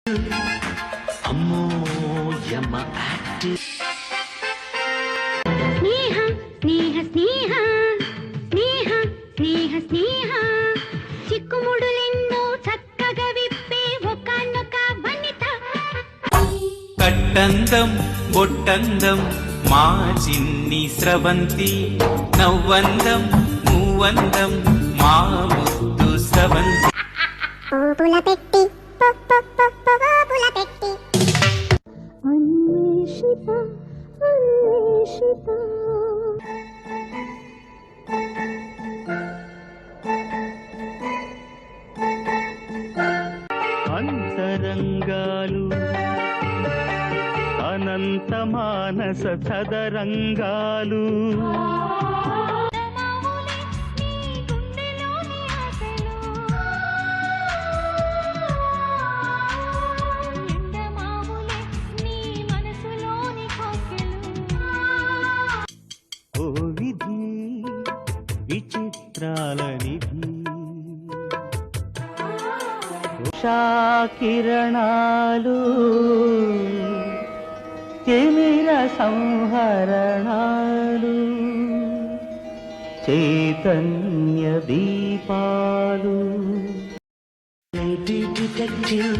అమ్మో యమ్మ యాక్టివ్. స్నేహ స్నేహ స్నేహ స్నేహ స్నేహ స్నేహ చిక్కుముడులెన్నో చక్కగా విప్పే ఒకానొక వనిత. కట్టందం బొట్టందం మా చిన్ని స్రవంతి, నవ్వందం మూవందం మా ముద్దు స్రవంతి. పూల పెట్టి పూల పెట్టి అన్వేషిత అన్వేషిత. అంతరంగాలు అనంత మానస చదరంగాలు. ఓ విధి విచిత్రాల నిధి, ఉషాకిరణాలు తిమిర సంహరణాలు, చైతన్య దీపాలు. డిటెక్టివ్